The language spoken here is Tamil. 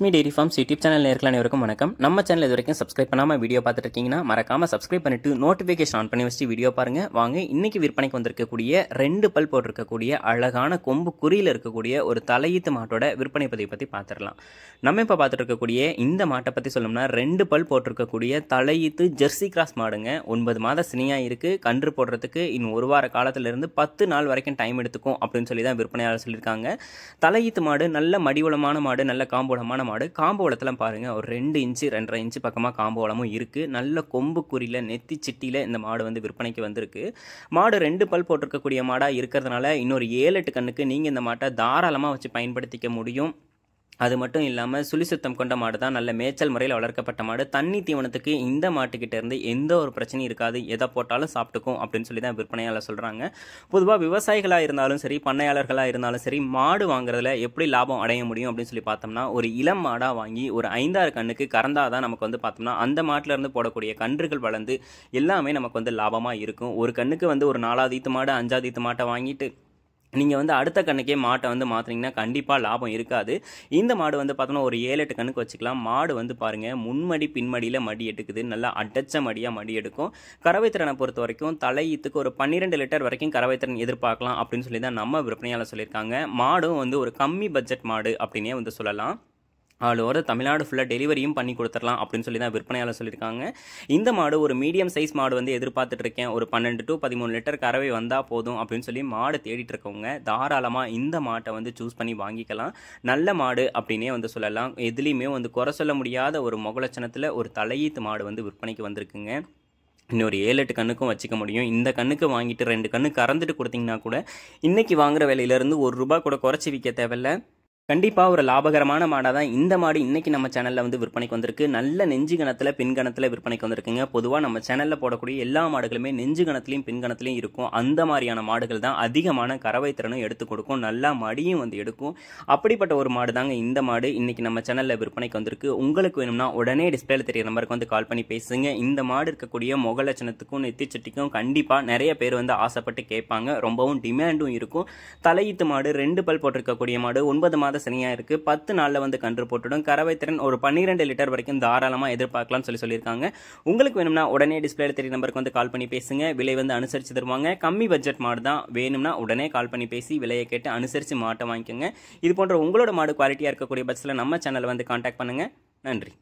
Me dairy farms YouTube channel நேயர்கள் அனைவருக்கும் வணக்கம். நம்ம சேனல் இது வரைக்கும் சப்ஸ்கிரைப் பண்ணாமல் வீடியோ பார்த்துட்டு இருக்கீங்கன்னா மறக்காம சப்ஸ்கிரைப் பண்ணிட்டு நோட்டிஃபிகேஷன் ஆன் பண்ணி வச்சு வீடியோ பாருங்க. வாங்க இன்னைக்கு விற்பனைக்கு வந்திருக்கக்கூடிய 2 பல் போட்டிருக்கக்கூடிய அழகான கொம்பு குறியில் இருக்கக்கூடிய ஒரு தலையீத்து மாட்டோட விற்பனை பதிவை பற்றி பார்த்துடலாம். நம்ம இப்போ பார்த்துட்டு இருக்கக்கூடிய இந்த மாட்டை பற்றி சொல்லணும்னா 2 பல் போட்டிருக்கக்கூடிய தலையீத்து ஜெர்சி கிராஸ் மாடுங்க. 9 மாத சினியாக இருக்குது. கன்று போடுறதுக்கு இன்னும் 1 வார காலத்திலிருந்து 10 நாள் வரைக்கும் டைம் எடுத்துக்கும் அப்படின்னு சொல்லி தான் விற்பனையாளர் சொல்லியிருக்காங்க. தலையீத்து மாடு நல்ல மடிவளமான மாடு, நல்ல காம்போளமான மாடு. காம்போளத்தில் பாருங்க ஒரு 2 இன்ச்சு 2.5 இன்ச்சு பக்கமாக காம்போளமும் இருக்குது. நல்ல கொம்பு குறியில் நெத்தி சிட்டியில் இந்த மாடு வந்து விற்பனைக்கு வந்திருக்கு. மாடு 2 பல் போட்டிருக்கக்கூடிய மாடாக இருக்கிறதுனால இன்னொரு 7-8 கண்ணுக்கு நீங்கள் இந்த மாட்டை தாராளமாக வச்சு பயன்படுத்திக்க முடியும். அது மட்டும் இல்லாமல் சுழி சுத்தம் கொண்ட மாடு தான். நல்ல மேய்ச்சல் முறையில் வளர்க்கப்பட்ட மாடு. தண்ணி தீவனத்துக்கு இந்த மாட்டுக்கிட்ட இருந்து எந்த ஒரு பிரச்சனையும் இருக்காது. எதை போட்டாலும் சாப்பிட்டுக்கும் அப்படின்னு சொல்லி தான் விற்பனையாளர் சொல்கிறாங்க. பொதுவாக விவசாயிகளாக இருந்தாலும் சரி, பண்ணையாளர்களாக இருந்தாலும் சரி, மாடு வாங்குறதுல எப்படி லாபம் அடைய முடியும் அப்படின்னு சொல்லி பார்த்தோம்னா, ஒரு இளம் மாடாக வாங்கி ஒரு 5-6 கண்ணுக்கு கறந்தாதான் நமக்கு வந்து பார்த்தோம்னா அந்த மாட்டில் இருந்து போடக்கூடிய கன்றுகள் வளர்ந்து எல்லாமே நமக்கு வந்து லாபமாக இருக்கும். ஒரு கண்ணுக்கு வந்து ஒரு 4வது ஈத்து மாடு 5வது ஈத்து மாட்டை வாங்கிட்டு நீங்கள் வந்து அடுத்த கண்ணுக்கே மாட்டை வந்து மாற்றினீங்கன்னா கண்டிப்பாக லாபம் இருக்காது. இந்த மாடு வந்து பார்த்தோன்னா ஒரு 7-8 கண்ணுக்கு வச்சுக்கலாம். மாடு வந்து பாருங்கள் முன்மடி பின்மடியில் மடி எடுக்குது. நல்லா அடைச்ச மடியாக மடி எடுக்கும். கறவைத்திறனை பொறுத்த வரைக்கும் தலையீத்துக்கு ஒரு 12 லிட்டர் வரைக்கும் கறவைத்திறன் எதிர்பார்க்கலாம் அப்படின்னு சொல்லி தான் நம்ம விற்பனையாளர் சொல்லியிருக்காங்க. மாடும் வந்து ஒரு கம்மி பட்ஜெட் மாடு அப்படின்னே வந்து சொல்லலாம். ஆல் ஓவர் தமிழ்நாடு ஃபுல்லாக டெலிவரியும் பண்ணி கொடுத்துடலாம் அப்படின்னு சொல்லி தான் விற்பனையாளர் சொல்லியிருக்காங்க. இந்த மாடு ஒரு மீடியம் சைஸ் மாடு வந்து எதிர்பார்த்துட்டு இருக்கேன். ஒரு 12 to 13 லிட்டர் கறவை வந்தால் போதும் அப்படின்னு சொல்லி மாடு தேடிட்டு இருக்கவங்க தாராளமாக இந்த மாட்டை வந்து சூஸ் பண்ணி வாங்கிக்கலாம். நல்ல மாடு அப்படின்னே வந்து சொல்லலாம். எதுலேயுமே வந்து குறை சொல்ல முடியாத ஒரு முகலட்சணத்தில் ஒரு தலையீத்து மாடு வந்து விற்பனைக்கு வந்திருக்குங்க. இன்னொரு 7-8 கண்ணுக்கும் வச்சுக்க முடியும். இந்த கண்ணுக்கு வாங்கிட்டு 2 கண்ணு கறந்துட்டு கொடுத்தீங்கன்னா கூட இன்றைக்கி வாங்குகிற விலையிலேருந்து ₹1 கூட குறைச்சி விற்க தேவையில்லை. கண்டிப்பாக ஒரு லாபகரமான மாடாக தான் இந்த மாடு இன்றைக்கி நம்ம சேனலில் வந்து விற்பனைக்கு வந்திருக்கு. நல்ல நெஞ்சு கணத்தில் பின் கணத்தில் விற்பனைக்கு வந்திருக்குங்க. பொதுவாக நம்ம சேனலில் போடக்கூடிய எல்லா மாடுகளுமே நெஞ்சு கணத்துலையும் பின் கணத்துலையும் இருக்கும். அந்த மாதிரியான மாடுகள் தான் அதிகமான கறவை திறனும் எடுத்து கொடுக்கும். நல்லா மடியும் வந்து எடுக்கும். அப்படிப்பட்ட ஒரு மாடு தாங்க இந்த மாடு இன்றைக்கி நம்ம சேனலில் விற்பனைக்கு வந்திருக்கு. உங்களுக்கு வேணும்னா உடனே டிஸ்பிளேல தெரிய நம்பருக்கு வந்து கால் பண்ணி பேசுங்க. இந்த மாடு இருக்கக்கூடிய முகலட்சணத்துக்கும் நெத்திச்சட்டிக்கும் கண்டிப்பாக நிறைய பேர் வந்து ஆசைப்பட்டு கேட்பாங்க. ரொம்பவும் டிமாண்டும் இருக்கும். தலையீத்து மாடு 2 பல் போட்டிருக்கக்கூடிய மாடு 9 மாத சனியாக இருக்குது. 10 நாளில் வந்து கன்று போட்டுடும். கறவை திறன் ஒரு 12 லிட்டர் வரைக்கும் தாராளமாக எதிர்பார்க்கலாம்னு சொல்லியிருக்காங்க. உங்களுக்கு வேணும்னா உடனே டிஸ்பிளேல தெரிய நம்பருக்கு வந்து கால் பண்ணி பேசுங்க. விலை வந்து அனுசரித்து தருவாங்க. கம்மி பட்ஜெட் மாடு தான். வேணும்னா உடனே கால் பண்ணி பேசி விலையை கேட்டு அனுசரித்து மாட்டை வாங்கிக்கோங்க. இது போன்ற உங்களோட மாடு குவாலிட்டியாக இருக்கக்கூடிய பட்சத்தில் நம்ம சேனலை வந்து கான்டாக்ட் பண்ணுங்கள். நன்றி.